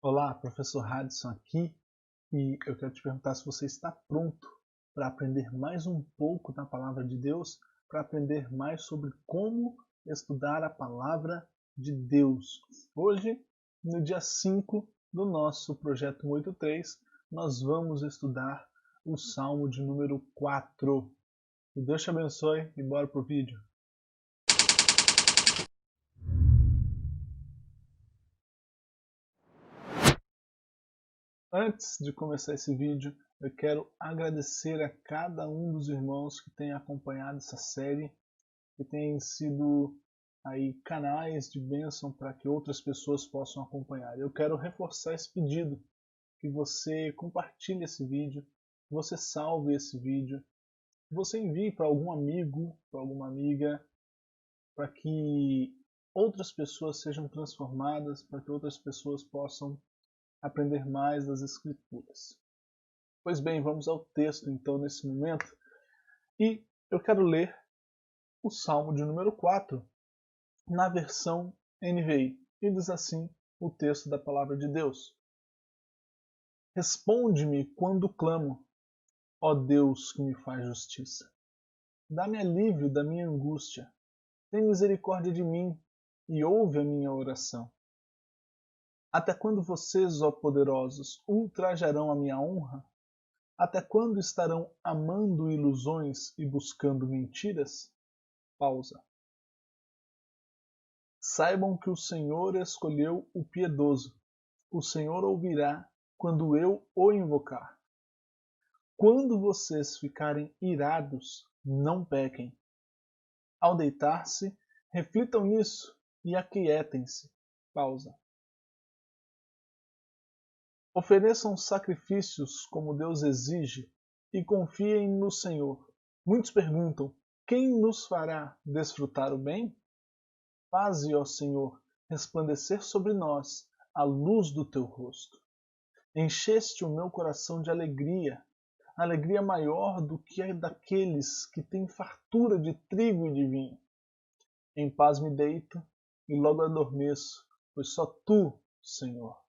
Olá, professor Radisson aqui e eu quero te perguntar se você está pronto para aprender mais um pouco da Palavra de Deus, para aprender mais sobre como estudar a Palavra de Deus. Hoje, no dia 5 do nosso projeto 83, nós vamos estudar o Salmo de número 4. Que Deus te abençoe e bora pro vídeo. Antes de começar esse vídeo, eu quero agradecer a cada um dos irmãos que tem acompanhado essa série, que tem sido aí canais de bênção para que outras pessoas possam acompanhar. Eu quero reforçar esse pedido, que você compartilhe esse vídeo, que você salve esse vídeo, que você envie para algum amigo, para alguma amiga, para que outras pessoas sejam transformadas, para que outras pessoas possam aprender mais das Escrituras. Pois bem, vamos ao texto então nesse momento. E eu quero ler o Salmo de número 4 na versão NVI. E diz assim o texto da palavra de Deus. Responde-me quando clamo, ó Deus que me faz justiça. Dá-me alívio da minha angústia. Tem misericórdia de mim e ouve a minha oração. Até quando vocês, ó poderosos, ultrajarão a minha honra? Até quando estarão amando ilusões e buscando mentiras? Pausa. Saibam que o Senhor escolheu o piedoso. O Senhor ouvirá quando eu o invocar. Quando vocês ficarem irados, não pequem. Ao deitar-se, reflitam nisso e aquietem-se. Pausa. Ofereçam sacrifícios como Deus exige e confiem no Senhor. Muitos perguntam: quem nos fará desfrutar o bem? Faze, ó Senhor, resplandecer sobre nós a luz do teu rosto. Encheste o meu coração de alegria, alegria maior do que a daqueles que têm fartura de trigo e de vinho. Em paz me deito e logo adormeço, pois só tu, Senhor,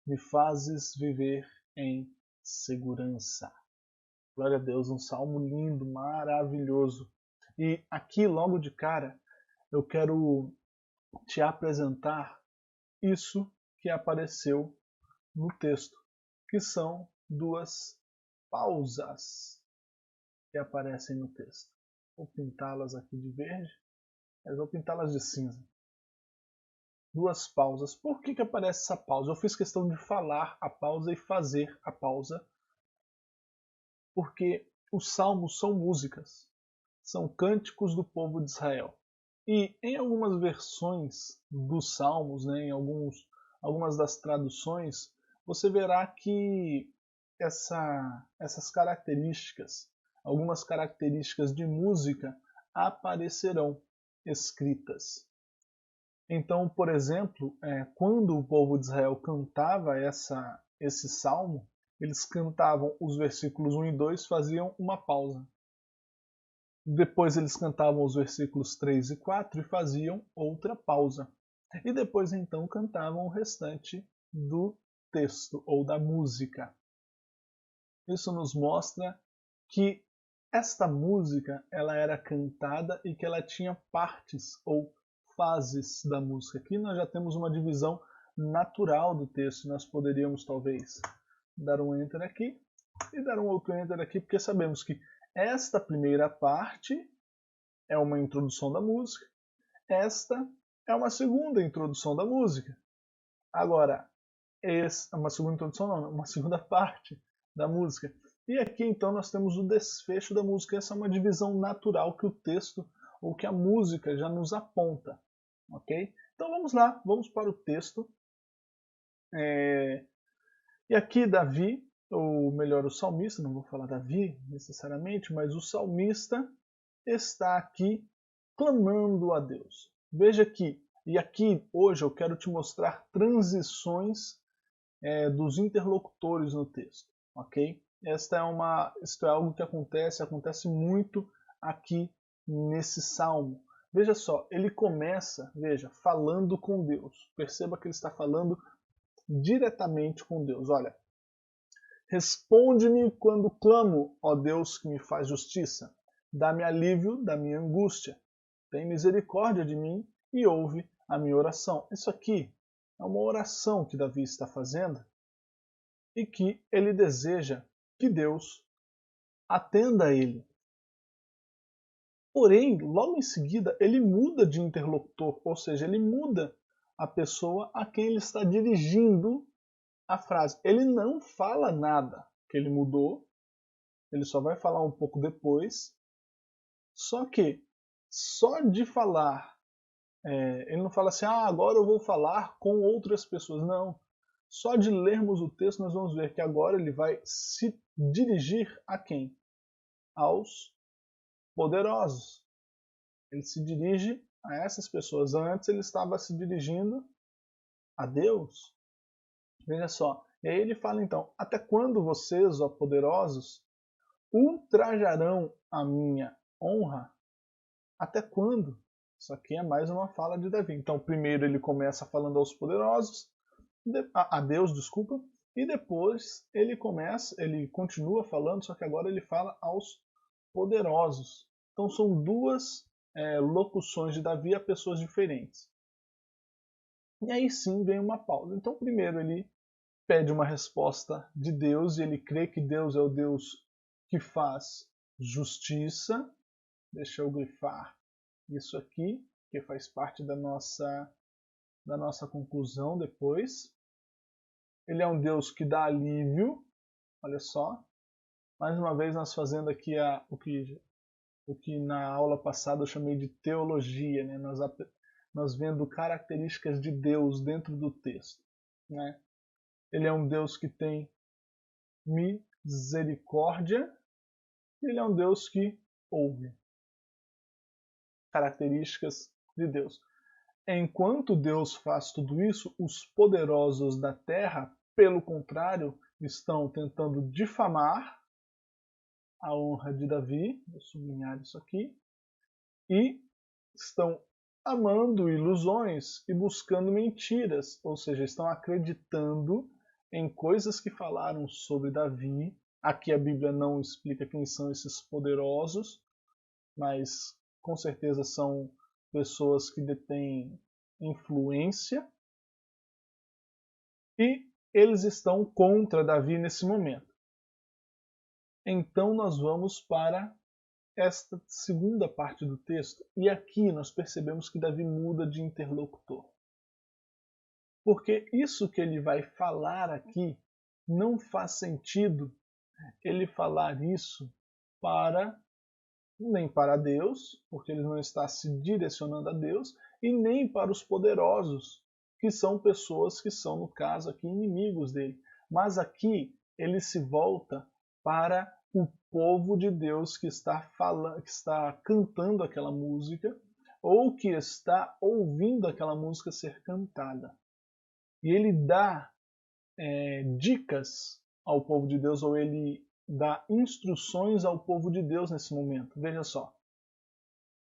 me fazes viver em segurança. Glória a Deus, um salmo lindo, maravilhoso. E aqui, logo de cara, eu quero te apresentar isso que apareceu no texto, que são duas pausas que aparecem no texto. Vou pintá-las aqui de verde, mas vou pintá-las de cinza. Duas pausas. Por que aparece essa pausa? Eu fiz questão de falar a pausa e fazer a pausa, porque os salmos são músicas, são cânticos do povo de Israel. E em algumas versões dos salmos, em algumas das traduções, você verá que essas características, algumas características de música, aparecerão escritas. Então, por exemplo, quando o povo de Israel cantava esse salmo, eles cantavam os versículos 1 e 2, faziam uma pausa. Depois eles cantavam os versículos 3 e 4 e faziam outra pausa. E depois então cantavam o restante do texto ou da música. Isso nos mostra que esta música ela era cantada e que ela tinha partes ou fases da música. Aqui nós já temos uma divisão natural do texto. Nós poderíamos talvez dar um enter aqui e dar um outro enter aqui, porque sabemos que esta primeira parte é uma introdução da música, esta é uma segunda introdução da música. Agora, uma segunda introdução não, uma segunda parte da música. E aqui então nós temos o desfecho da música. Essa é uma divisão natural que o texto ou que a música já nos aponta, ok? Então vamos lá, vamos para o texto. E aqui Davi, ou melhor, o salmista, não vou falar Davi necessariamente, mas o salmista está aqui clamando a Deus. Veja aqui, e aqui hoje eu quero te mostrar transições dos interlocutores no texto, ok? Isto é algo que acontece muito aqui nesse salmo. Veja só, ele começa, falando com Deus. Perceba que ele está falando diretamente com Deus. Olha, responde-me quando clamo, ó Deus que me faz justiça. Dá-me alívio da minha angústia. Tem misericórdia de mim e ouve a minha oração. Isso aqui é uma oração que Davi está fazendo e que ele deseja que Deus atenda a ele. Porém, logo em seguida, ele muda de interlocutor, ou seja, ele muda a pessoa a quem ele está dirigindo a frase. Ele não fala nada que ele mudou, ele só vai falar um pouco depois. Só que, só de falar, ele não fala assim, agora eu vou falar com outras pessoas. Não. Só de lermos o texto, nós vamos ver que agora ele vai se dirigir a quem? Aos poderosos. Ele se dirige a essas pessoas. Antes ele estava se dirigindo a Deus. Veja só. E aí ele fala então, até quando vocês, ó poderosos, ultrajarão a minha honra? Até quando? Isso aqui é mais uma fala de Davi. Então primeiro ele começa falando aos poderosos, a Deus, desculpa, e depois ele continua falando, só que agora ele fala aos poderosos. Então são duas locuções de Davi a pessoas diferentes. E aí sim vem uma pausa. Então primeiro ele pede uma resposta de Deus e ele crê que Deus é o Deus que faz justiça. Deixa eu grifar isso aqui, que faz parte da nossa conclusão depois. Ele é um Deus que dá alívio, olha só. Mais uma vez nós fazendo aqui o que na aula passada eu chamei de teologia, né? Nós vendo características de Deus dentro do texto, né? Ele é um Deus que tem misericórdia, e ele é um Deus que ouve. Características de Deus. Enquanto Deus faz tudo isso, os poderosos da terra, pelo contrário, estão tentando difamar a honra de Davi, vou sublinhar isso aqui, e estão amando ilusões e buscando mentiras, ou seja, estão acreditando em coisas que falaram sobre Davi. Aqui a Bíblia não explica quem são esses poderosos, mas com certeza são pessoas que detêm influência, e eles estão contra Davi nesse momento. Então nós vamos para esta segunda parte do texto, e aqui nós percebemos que Davi muda de interlocutor. Porque isso que ele vai falar aqui não faz sentido ele falar isso nem para Deus, porque ele não está se direcionando a Deus, e nem para os poderosos, que são pessoas que são, no caso aqui, inimigos dele. Mas aqui ele se volta para o povo de Deus que está falando, que está cantando aquela música, ou que está ouvindo aquela música ser cantada. E ele dá dicas ao povo de Deus, ou ele dá instruções ao povo de Deus nesse momento. Veja só.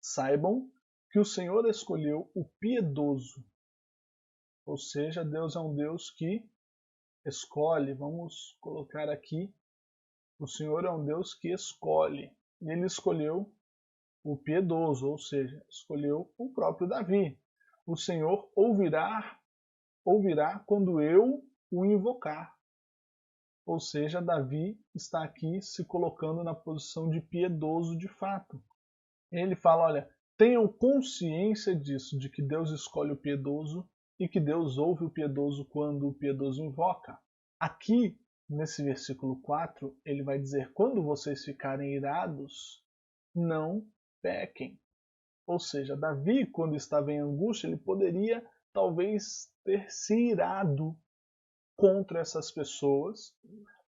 Saibam que o Senhor escolheu o piedoso. Ou seja, Deus é um Deus que escolhe. Vamos colocar aqui. O Senhor é um Deus que escolhe. E ele escolheu o piedoso, ou seja, escolheu o próprio Davi. O Senhor ouvirá quando eu o invocar. Ou seja, Davi está aqui se colocando na posição de piedoso de fato. Ele fala, olha, tenham consciência disso, de que Deus escolhe o piedoso e que Deus ouve o piedoso quando o piedoso invoca. Aqui, nesse versículo 4, ele vai dizer, quando vocês ficarem irados, não pequem. Ou seja, Davi, quando estava em angústia, ele poderia talvez ter se irado contra essas pessoas.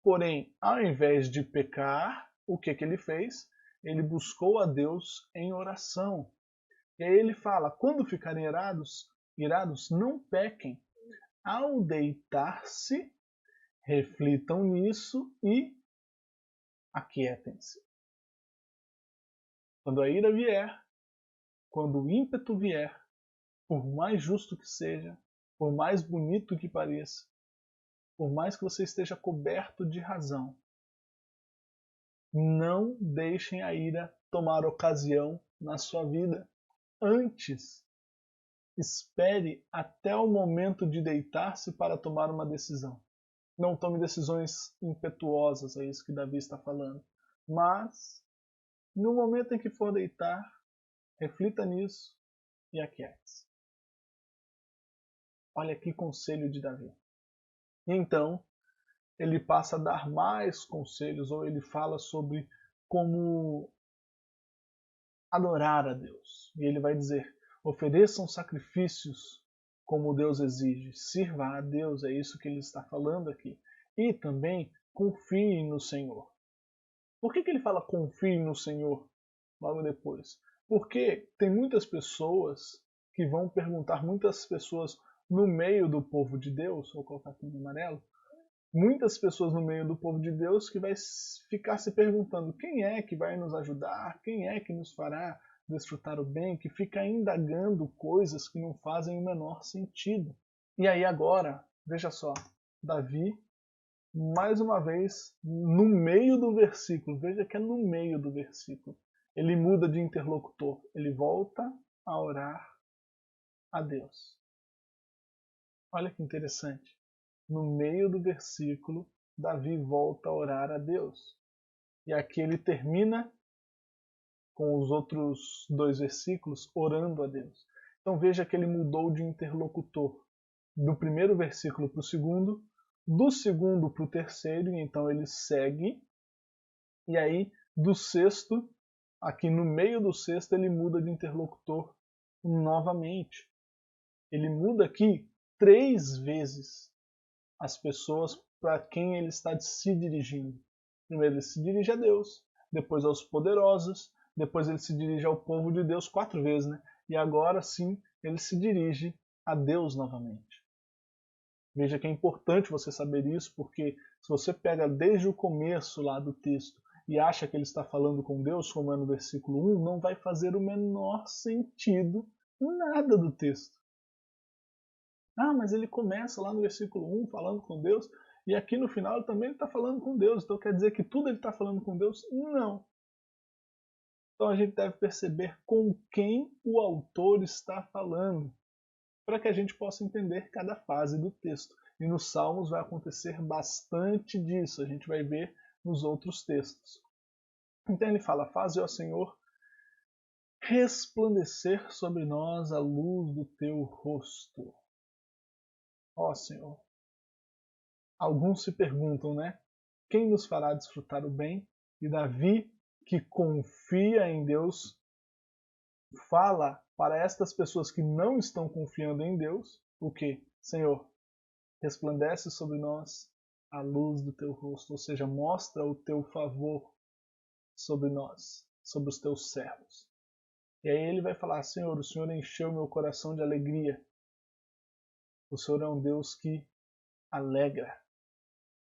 Porém, ao invés de pecar, o que ele fez? Ele buscou a Deus em oração. E aí ele fala, quando ficarem irados, não pequem. Ao deitar-se, reflitam nisso e aquietem-se. Quando a ira vier, quando o ímpeto vier, por mais justo que seja, por mais bonito que pareça, por mais que você esteja coberto de razão, não deixem a ira tomar ocasião na sua vida. Antes, espere até o momento de deitar-se para tomar uma decisão. Não tome decisões impetuosas, é isso que Davi está falando. Mas, no momento em que for deitar, reflita nisso e aquiete-se. Olha que conselho de Davi. E então, ele passa a dar mais conselhos, ou ele fala sobre como adorar a Deus. E ele vai dizer: ofereçam sacrifícios como Deus exige, sirva a Deus, é isso que ele está falando aqui. E também confiem no Senhor. Por que ele fala confiem no Senhor logo depois? Porque tem muitas pessoas que vão perguntar, muitas pessoas no meio do povo de Deus, vou colocar aqui no amarelo, muitas pessoas no meio do povo de Deus que vai ficar se perguntando quem é que vai nos ajudar, quem é que nos fará desfrutar o bem, que fica indagando coisas que não fazem o menor sentido. E aí agora, veja só, Davi, mais uma vez, no meio do versículo, veja que é no meio do versículo, ele muda de interlocutor, ele volta a orar a Deus. Olha que interessante. No meio do versículo, Davi volta a orar a Deus. E aqui ele termina com os outros dois versículos orando a Deus. Então veja que ele mudou de interlocutor. Do primeiro versículo para o segundo, do segundo para o terceiro, e então ele segue. E aí, do sexto, aqui no meio do sexto, ele muda de interlocutor novamente. Ele muda aqui 3 vezes as pessoas para quem ele está se dirigindo. Primeiro ele se dirige a Deus, depois aos poderosos, depois ele se dirige ao povo de Deus 4 vezes, né? E agora sim ele se dirige a Deus novamente. Veja que é importante você saber isso, porque se você pega desde o começo lá do texto e acha que ele está falando com Deus, como é no versículo 1, não vai fazer o menor sentido nada do texto. Ah, mas ele começa lá no versículo 1 falando com Deus, e aqui no final ele também está falando com Deus. Então quer dizer que tudo ele está falando com Deus? Não. Então a gente deve perceber com quem o autor está falando, para que a gente possa entender cada fase do texto. E nos Salmos vai acontecer bastante disso, a gente vai ver nos outros textos. Então ele fala: faze, ó Senhor, resplandecer sobre nós a luz do teu rosto. Ó Senhor. Alguns se perguntam, né? Quem nos fará desfrutar o bem? E Davi, que confia em Deus, fala para estas pessoas que não estão confiando em Deus, o que? Senhor, resplandece sobre nós a luz do teu rosto, ou seja, mostra o teu favor sobre nós, sobre os teus servos. E aí ele vai falar: Senhor, o Senhor encheu meu coração de alegria. O Senhor é um Deus que alegra.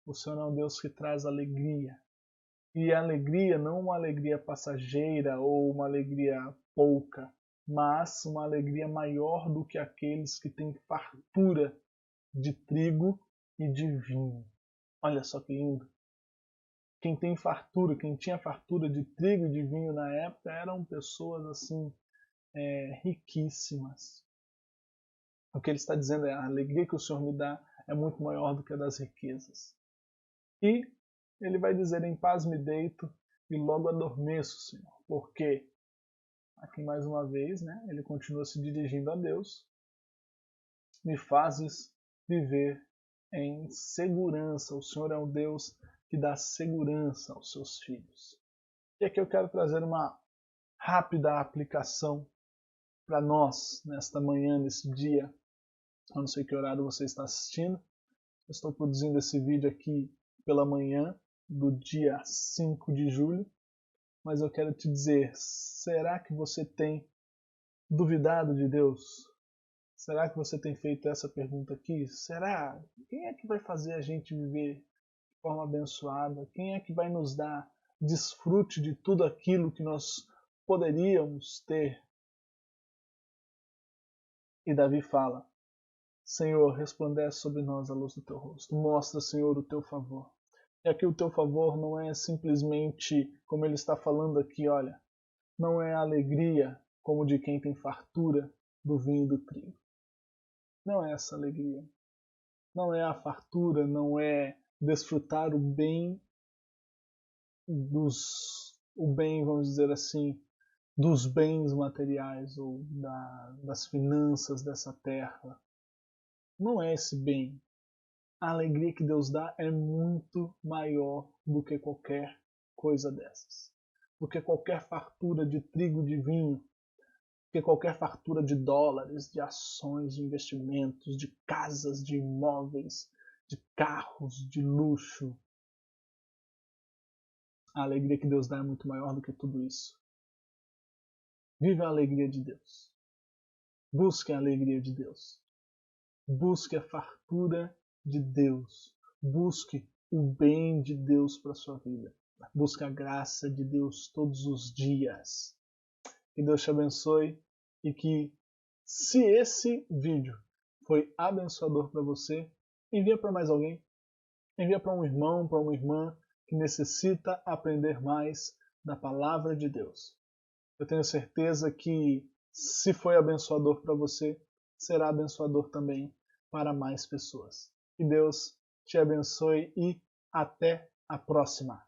O Senhor é um Deus que traz alegria. E a alegria não uma alegria passageira ou uma alegria pouca, mas uma alegria maior do que aqueles que têm fartura de trigo e de vinho. Olha só que lindo. Quem tem fartura, quem tinha fartura de trigo e de vinho na época eram pessoas assim, riquíssimas. O que ele está dizendo é: a alegria que o Senhor me dá é muito maior do que a das riquezas. E ele vai dizer: em paz me deito e logo adormeço, Senhor. Porque, aqui mais uma vez, né, ele continua se dirigindo a Deus: me fazes viver em segurança. O Senhor é um Deus que dá segurança aos seus filhos. E aqui eu quero trazer uma rápida aplicação para nós, nesta manhã, nesse dia. Eu não sei que horário você está assistindo. Eu estou produzindo esse vídeo aqui pela manhã do dia 5 de julho. Mas eu quero te dizer: será que você tem duvidado de Deus? Será que você tem feito essa pergunta aqui? Será? Quem é que vai fazer a gente viver de forma abençoada? Quem é que vai nos dar desfrute de tudo aquilo que nós poderíamos ter? E Davi fala: Senhor, resplandece sobre nós a luz do teu rosto. Mostra, Senhor, o teu favor. E aqui o teu favor não é simplesmente, como ele está falando aqui, olha, não é alegria como de quem tem fartura do vinho e do trigo. Não é essa alegria. Não é a fartura, não é desfrutar o bem vamos dizer assim, dos bens materiais ou das finanças dessa terra. Não é esse bem. A alegria que Deus dá é muito maior do que qualquer coisa dessas. Do que qualquer fartura de trigo, de vinho, do que qualquer fartura de dólares, de ações, de investimentos, de casas, de imóveis, de carros, de luxo. A alegria que Deus dá é muito maior do que tudo isso. Viva a alegria de Deus. Busque a alegria de Deus. Busque a fartura de Deus. Busque o bem de Deus para a sua vida. Busque a graça de Deus todos os dias. Que Deus te abençoe e que, se esse vídeo foi abençoador para você, envia para mais alguém. Envia para um irmão, para uma irmã que necessita aprender mais da palavra de Deus. Eu tenho certeza que, se foi abençoador para você, será abençoador também para mais pessoas. Que Deus te abençoe e até a próxima.